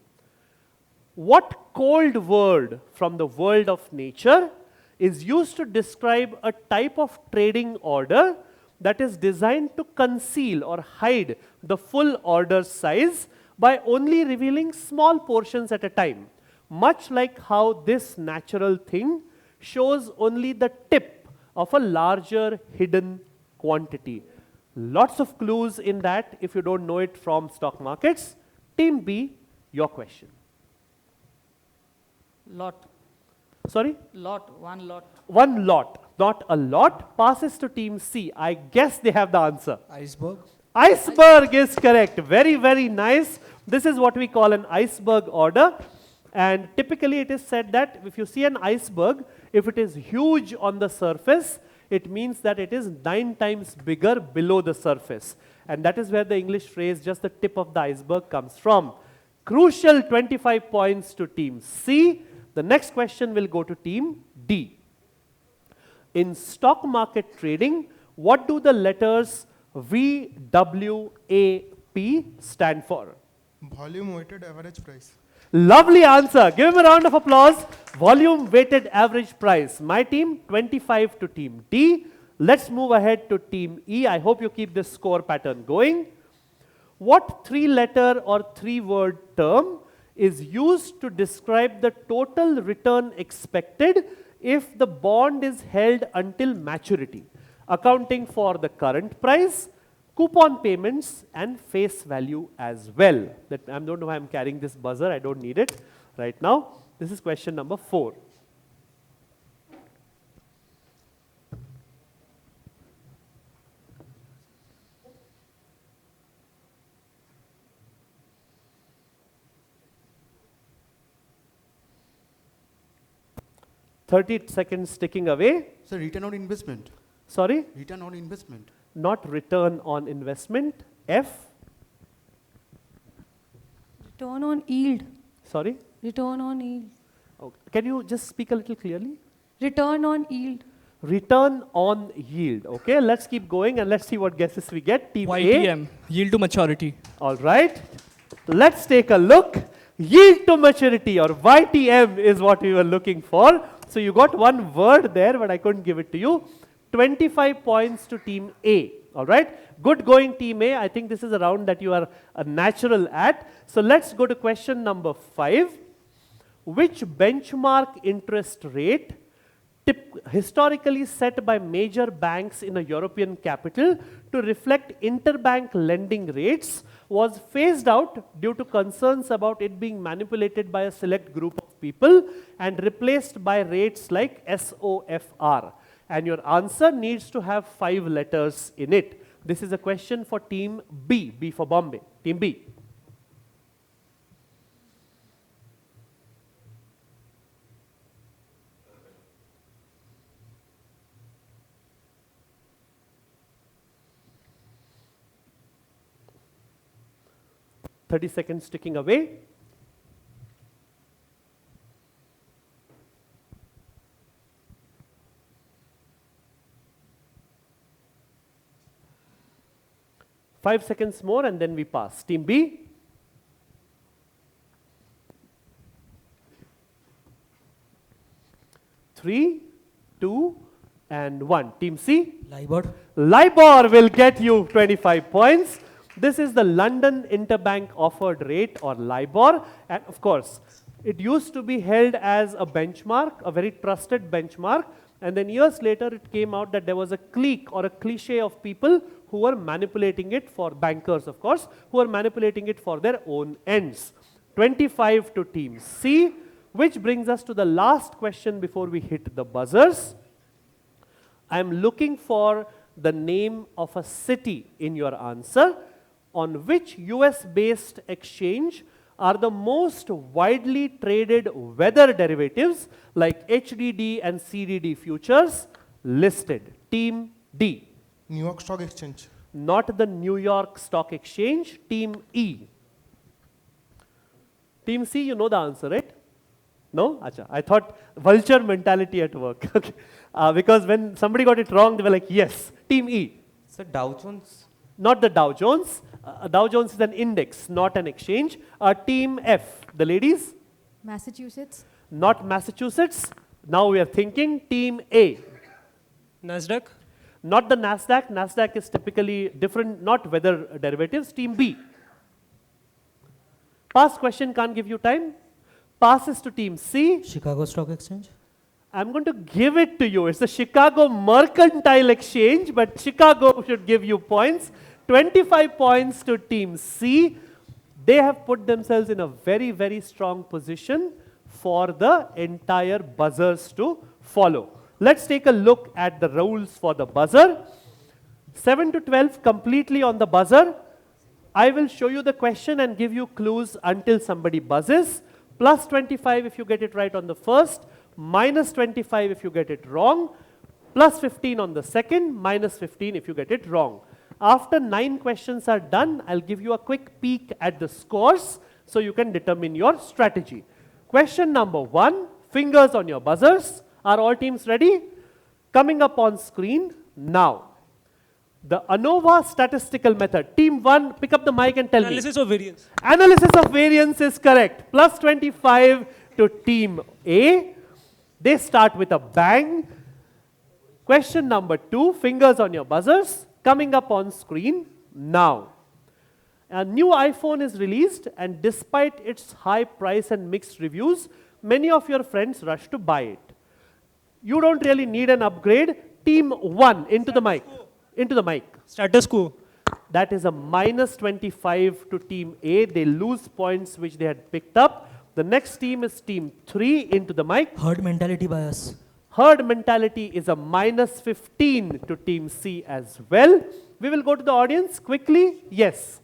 Speaker 1: What cold word from the world of nature is used to describe a type of trading order that is designed to conceal or hide the full order size by only revealing small portions at a time, much like how this natural thing shows only the tip of a larger hidden quantity? Lots of clues in that if you don't know it from stock markets. Team B, your question.
Speaker 4: Lot.
Speaker 1: Sorry?
Speaker 4: Lot. One lot.
Speaker 1: One lot, not a lot. Passes to team C. I guess they have the answer.
Speaker 3: Iceberg.
Speaker 1: Iceberg is correct. Very, very nice. This is what we call an iceberg order. And typically it is said that if you see an iceberg, if it is huge on the surface, it means that it is 9 times bigger below the surface. And that is where the English phrase, just the tip of the iceberg, comes from. Crucial 25 points to team C. The next question will go to team D. In stock market trading, what do the letters VWAP stand for?
Speaker 6: Volume weighted average price.
Speaker 1: Lovely answer. Give him a round of applause. Volume weighted average price. My team, 25 to team D. Let's move ahead to team E. I hope you keep this score pattern going. What 3-letter or 3-word term is used to describe the total return expected if the bond is held until maturity, accounting for the current price, coupon payments, and face value as well? That I don't know why I'm carrying this buzzer. I don't need it right now. This is question number 4. Thirty seconds ticking away.
Speaker 13: So return on investment.
Speaker 1: Sorry?
Speaker 13: Return on investment.
Speaker 1: Not return on investment. F.
Speaker 8: Return on yield.
Speaker 1: Sorry?
Speaker 8: Return on yield.
Speaker 1: Okay. Can you just speak a little clearly?
Speaker 8: Return on yield.
Speaker 1: Return on yield. Okay, let's keep going and let's see what guesses we get. Team
Speaker 2: YTM. Yield to maturity.
Speaker 1: A. All right. Let's take a look. Yield to maturity, or YTM, is what we were looking for. So you got one word there, but I couldn't give it to you. 25 points to team A. All right. Good going, team A. I think this is a round that you are a natural at. So let's go to question number 5. Which benchmark interest rate, historically set by major banks in a European capital to reflect interbank lending rates, was phased out due to concerns about it being manipulated by a select group of people and replaced by rates like SOFR? And your answer needs to have 5 letters in it. This is a question for team B, B for Bombay, team B. Seconds ticking away. 5 seconds more and then we pass. Team B. Three, two, and 1. Team C.
Speaker 4: LIBOR.
Speaker 1: LIBOR will get you 25 points. This is the London Interbank Offered Rate, or LIBOR. And of course, it used to be held as a benchmark, a very trusted benchmark. And then years later, it came out that there was a clique or a cliche of people who were manipulating it, for bankers, of course, who were manipulating it for their own ends. 25 to Team C, which brings us to the last question before we hit the buzzers. I am looking for the name of a city in your answer. On which US-based exchange are the most widely traded weather derivatives like HDD and CDD futures listed? Team D.
Speaker 6: New York Stock Exchange.
Speaker 1: Not the New York Stock Exchange. Team E. Team C, you know the answer, right? No? Acha. I thought vulture mentality at work. Okay. Because when somebody got it wrong, they were like, yes. Team E.
Speaker 5: So Dow Jones?
Speaker 1: Not the Dow Jones. Dow Jones is an index, not an exchange. Team F. The ladies?
Speaker 8: Massachusetts.
Speaker 1: Not Massachusetts. Now we are thinking. Team A.
Speaker 2: NASDAQ.
Speaker 1: Not the NASDAQ. NASDAQ is typically different, not weather derivatives. Team B. Past question can't give you time. Passes to Team C.
Speaker 4: Chicago Stock Exchange.
Speaker 1: I'm going to give it to you. It's the Chicago Mercantile Exchange, but Chicago should give you points. 25 points to Team C. They have put themselves in a very, very strong position for the entire buzzers to follow. Let's take a look at the rules for the buzzer. 7 to 12 completely on the buzzer. I will show you the question and give you clues until somebody buzzes. Plus 25 if you get it right on the first, minus 25 if you get it wrong, plus 15 on the second, minus 15 if you get it wrong. After 9 questions are done, I'll give you a quick peek at the scores so you can determine your strategy. Question number 1, fingers on your buzzers. Are all teams ready? Coming up on screen now. The ANOVA statistical method. Team 1, pick up the mic and tell
Speaker 2: Analysis of variance.
Speaker 1: me. Analysis of variance is correct. Plus 25 to Team A. They start with a bang. Question number 2, fingers on your buzzers. Coming up on screen now. A new iPhone is released, and despite its high price and mixed reviews, many of your friends rush to buy it. You don't really need an upgrade. Team 1, into the mic. Into the mic.
Speaker 2: Status quo.
Speaker 1: That is a minus 25 to Team A. They lose points which they had picked up. The next team is Team 3, into the mic.
Speaker 4: Herd mentality bias.
Speaker 1: Herd mentality is a minus 15 to Team C as well. We will go to the audience quickly. Yes.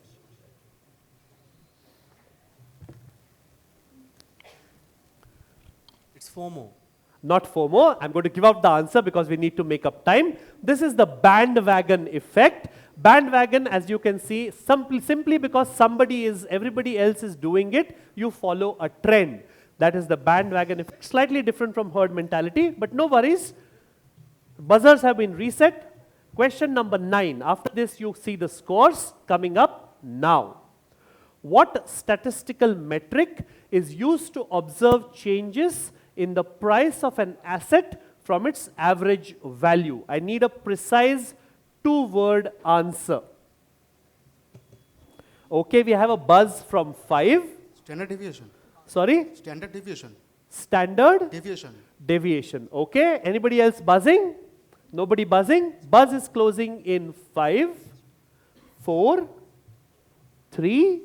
Speaker 7: It's FOMO.
Speaker 1: Not FOMO. I'm going to give out the answer because we need to make up time. This is the bandwagon effect. Bandwagon, as you can see, simply because everybody else is doing it, you follow a trend. That is the bandwagon effect. Slightly different from herd mentality, but no worries. Buzzers have been reset. Question number 9. After this, you see the scores coming up now. What statistical metric is used to observe changes in the price of an asset from its average value? I need a precise 2-word answer. Okay, we have a buzz from 5.
Speaker 13: Standard deviation.
Speaker 1: Sorry?
Speaker 13: Standard deviation.
Speaker 1: Standard
Speaker 13: Deviation.
Speaker 1: deviation. Okay, anybody else buzzing? Nobody buzzing? Buzz is closing in 5, 4, 3,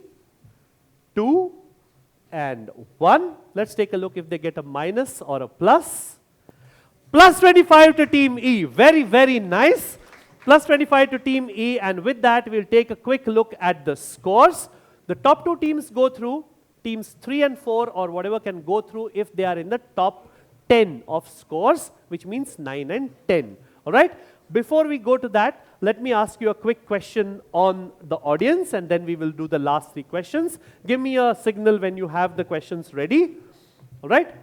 Speaker 1: 2, and 1. Let's take a look if they get a minus or a plus. Plus 25 to Team E. Very, very nice. Plus 25 to Team E, and with that, we'll take a quick look at the scores. The top 2 teams go through. Teams 3 and 4 or whatever can go through if they are in the top 10 of scores, which means 9 and 10. All right? Before we go to that, let me ask you a quick question on the audience, and then we will do the last 3 questions. Give me a signal when you have the questions ready. All right?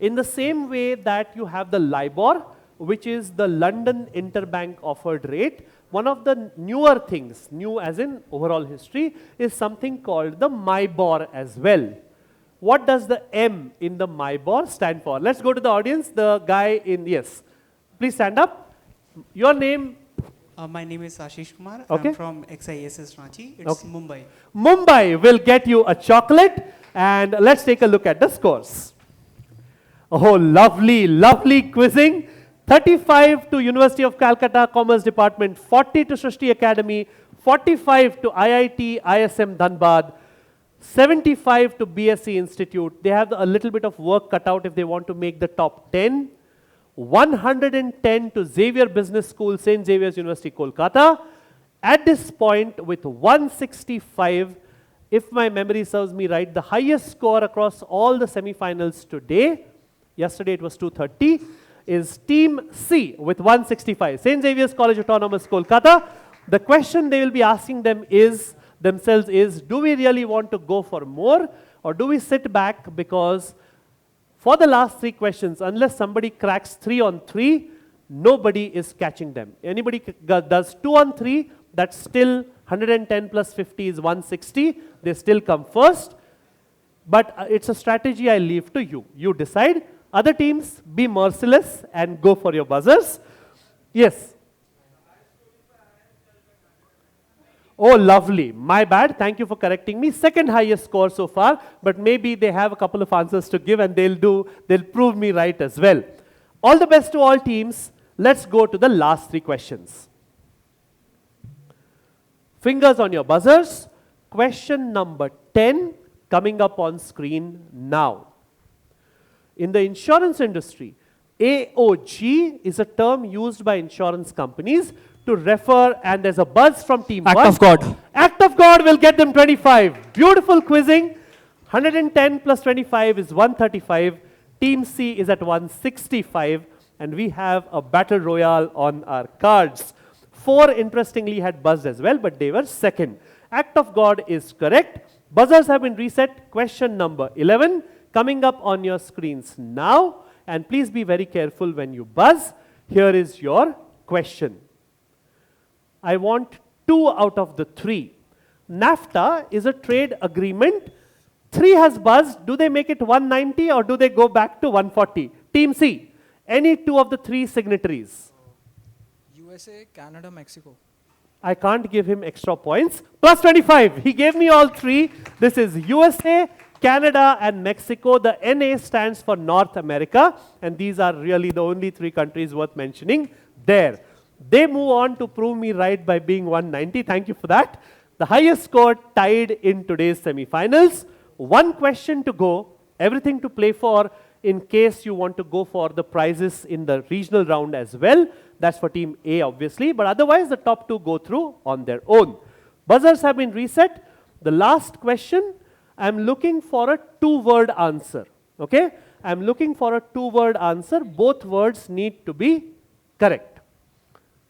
Speaker 1: In the same way that you have the LIBOR, which is the London interbank offered rate. One of the newer things, new as in overall history, is something called the MIBOR as well. What does the M in the MIBOR stand for? Let's go to the audience. The guy in, yes. Please stand up. Your name?
Speaker 14: My name is Ashish Kumar.
Speaker 1: Okay.
Speaker 14: I'm from XISS Ranchi. It's
Speaker 1: Okay.
Speaker 14: Mumbai.
Speaker 1: Mumbai will get you a chocolate, and let's take a look at the scores. Oh, lovely, lovely quizzing. 35 to University of Calcutta Commerce Department, 40 to Srishti Academy, 45 to IIT ISM Dhanbad, 75 to BSc Institute. They have a little bit of work cut out if they want to make the top 10. 110 to Xavier Business School, St. Xavier's University, Kolkata. At this point, with 165, if my memory serves me right, the highest score across all the semi-finals today, yesterday it was 230, is Team C with 165. St. Xavier's College Autonomous, Kolkata. The question they will be asking themselves is, do we really want to go for more, or do we sit back, because for the last 3 questions, unless somebody cracks 3 on 3, nobody is catching them. Anybody does 2 on 3, that's still 110 plus 50 is 160. They still come first. But it's a strategy I leave to you. You decide. Other teams, be merciless and go for your buzzers. Yes. Oh, lovely. My bad. Thank you for correcting me. Second highest score so far, but maybe they have a couple of answers to give and they'll prove me right as well. All the best to all teams. Let's go to the last 3 questions. Fingers on your buzzers. Question number 10 coming up on screen now. In the insurance industry, AOG is a term used by insurance companies to refer, and there's a buzz from team 1.
Speaker 2: Act of God.
Speaker 1: Act of God will get them 25. Beautiful quizzing. 110 plus 25 is 135. Team C is at 165. And we have a battle royale on our cards. 4 interestingly had buzzed as well, but they were second. Act of God is correct. Buzzers have been reset. Question number 11 coming up on your screens now. And please be very careful when you buzz. Here is your question. I want 2 out of the 3. NAFTA is a trade agreement. 3 has buzzed. Do they make it 190 or do they go back to 140? Team C, any 2 of the 3 signatories?
Speaker 3: USA, Canada, Mexico.
Speaker 1: I can't give him extra points. Plus 25. He gave me all 3. This is USA, Canada, and Mexico. The NA stands for North America, and these are really the only 3 countries worth mentioning there. They move on to prove me right by being 190. Thank you for that. The highest score tied in today's semi-finals. 1 question to go. Everything to play for in case you want to go for the prizes in the regional round as well. That's for Team A, obviously. But otherwise, the top 2 go through on their own. Buzzers have been reset. The last question, I'm looking for a 2-word answer. Okay? I'm looking for a 2-word answer. Both words need to be correct.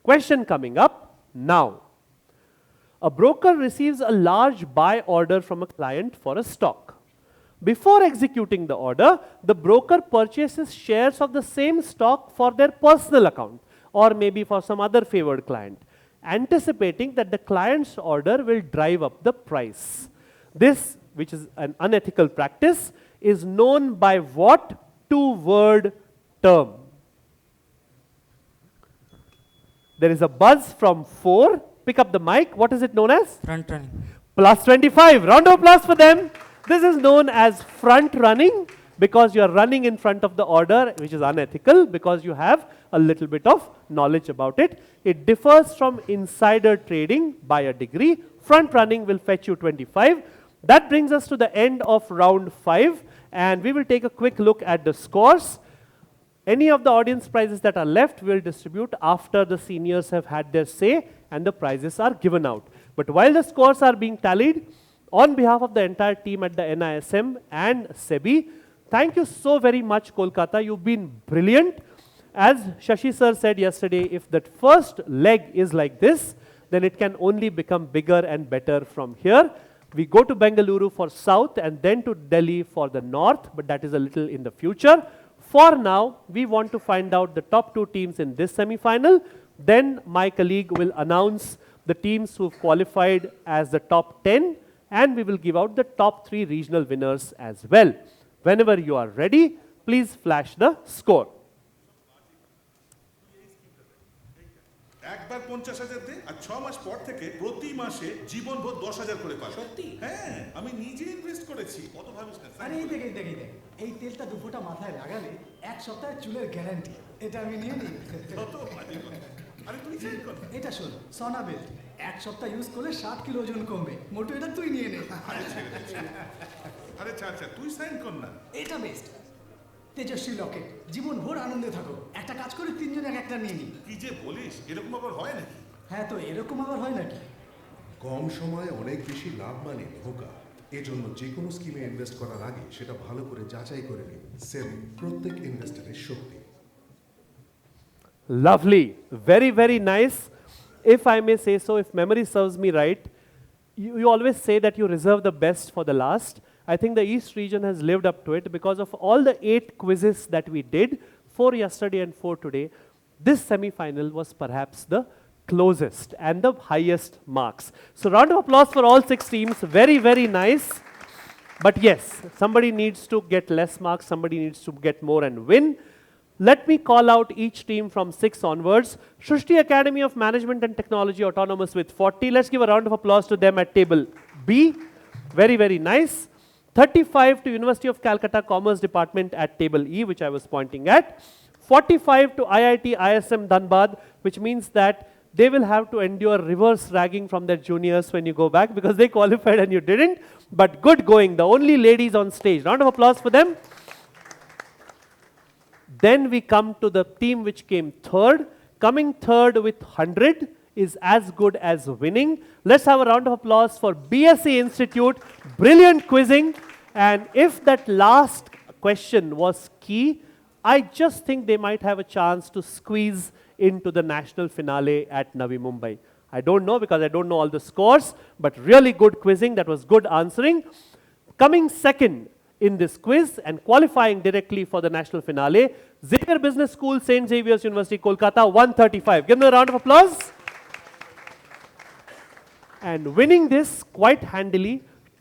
Speaker 1: Question coming up now. A broker receives a large buy order from a client for a stock. Before executing the order, the broker purchases shares of the same stock for their personal account or maybe for some other favored client, anticipating that the client's order will drive up the price. This, which is an unethical practice, is known by what 2-word term? There is a buzz from 4. Pick up the mic. What is it known as?
Speaker 5: Front running.
Speaker 1: Plus 25. Round of applause for them. This is known as front running because you are running in front of the order, which is unethical because you have a little bit of knowledge about it. It differs from insider trading by a degree. Front running will fetch you 25. That brings us to the end of round 5, and we will take a quick look at the scores. Any of the audience prizes that are left will distribute after the seniors have had their say and the prizes are given out. But while the scores are being tallied, on behalf of the entire team at the NISM and SEBI, thank you so very much, Kolkata. You've been brilliant. As Shashi sir said yesterday, if that first leg is like this, then it can only become bigger and better from here. We go to Bengaluru for south and then to Delhi for the north, but that is a little in the future. For now, we want to find out the top 2 teams in this semi-final. Then my colleague will announce the teams who've qualified as the top 10, and we will give out the top 3 regional winners as well. Whenever you are ready, please flash the score.
Speaker 15: একবার 50,000 দে আর 6 মাস পর থেকে প্রতি মাসে জীবনভর 10,000 করে পাবে। সত্যি? হ্যাঁ, আমি নিজে ইনভেস্ট করেছি। কত ভাবিস না?
Speaker 16: আরে এই দেখ এই তেলটা 2 ফোঁটা মাথায় লাগালে 1 সপ্তাহের চুলের গ্যারান্টি। এটা আমি নিয়ে নিই।
Speaker 15: কত বাজে কথা। আরে তুই চেক কর।
Speaker 16: এটা শোন, সোনা বেল্ট 1 সপ্তাহ ইউজ করলে 60 কিলো ওজন কমবে। মোটু এটা তুই নিয়ে নে।
Speaker 15: আরে ছেড়ে দে। আরে আচ্ছা তুই সাইন কর না।
Speaker 16: এটা বেস্ট। তেজস্বী লকেট, জীবন ভোর আনন্দে থাকো। একটা কাজ করে 3 জন একটা নিয়ে নি।
Speaker 15: কি যে বলিস, এরকম আবার হয় নাকি?
Speaker 16: হ্যাঁ তো এরকম আবার হয় নাকি?
Speaker 17: কম সময়ে অনেক বেশি লাভ মানে ধোঁকা। এজন্য যে কোনো স্কিমে ইনভেস্ট করার আগে সেটা ভালো করে যাচাই করে নিন। সেবি, প্রত্যেক ইনভেস্টরের শক্তি।
Speaker 1: Lovely, very, very nice. If I may say so, if memory serves me right, you always say that you reserve the best for the last. I think the East region has lived up to it because of all the 8 quizzes that we did, 4 yesterday and 4 today. This semi-final was perhaps the closest and the highest marks. So round of applause for all 6 teams, very, very nice. But yes, somebody needs to get less marks, somebody needs to get more and win. Let me call out each team from 6 onwards. Shrishti Academy of Management and Technology, autonomous with 40. Let's give a round of applause to them at table B. Very, very nice. 35 to University of Calcutta Commerce Department at table E, which I was pointing at. 45 to IIT ISM Dhanbad, which means that they will have to endure reverse ragging from their juniors when you go back because they qualified and you didn't. But good going, the only ladies on stage. Round of applause for them. Then we come to the team which came third. Coming third with 100 is as good as winning. Let's have a round of applause for BSc Institute. Brilliant quizzing. And if that last question was key, I just think they might have a chance to squeeze into the national finale at Navi Mumbai. I don't know because I don't know all the scores, but really good quizzing. That was good answering. Coming second in this quiz and qualifying directly for the national finale, Xavier Business School, St. Xavier's University, Kolkata, 135. Give them a round of applause. And winning this quite handily,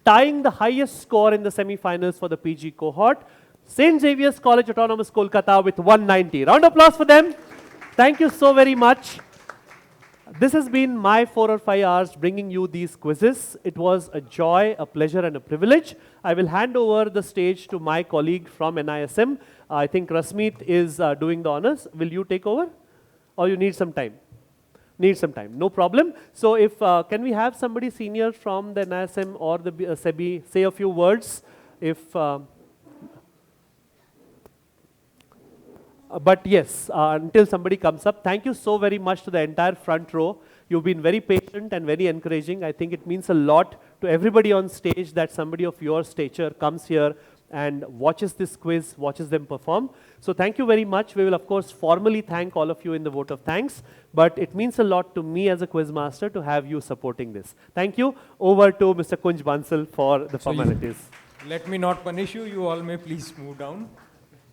Speaker 1: tying the highest score in the semi-finals for the PG cohort, St. Xavier's College Autonomous Kolkata with 190. Round of applause for them. Thank you so very much. This has been my 4 or 5 hours bringing you these quizzes. It was a joy, a pleasure and a privilege. I will hand over the stage to my colleague from NISM. I think Rasmeet is doing the honors. Will you take over? Or you need some time? Need some time, no problem. So if, can we have somebody senior from the NISM or the SEBI say a few words? If, but yes, until somebody comes up, thank you so very much to the entire front row. You've been very patient and very encouraging. I think it means a lot to everybody on stage that somebody of your stature comes here and watches this quiz, watches them perform. So thank you very much. We will of course formally thank all of you in the vote of thanks, but it means a lot to me as a quiz master to have you supporting this. Thank you. Over to Mr. Kunj Bansal for the formalities.
Speaker 18: Let me not punish you. You all may please move down.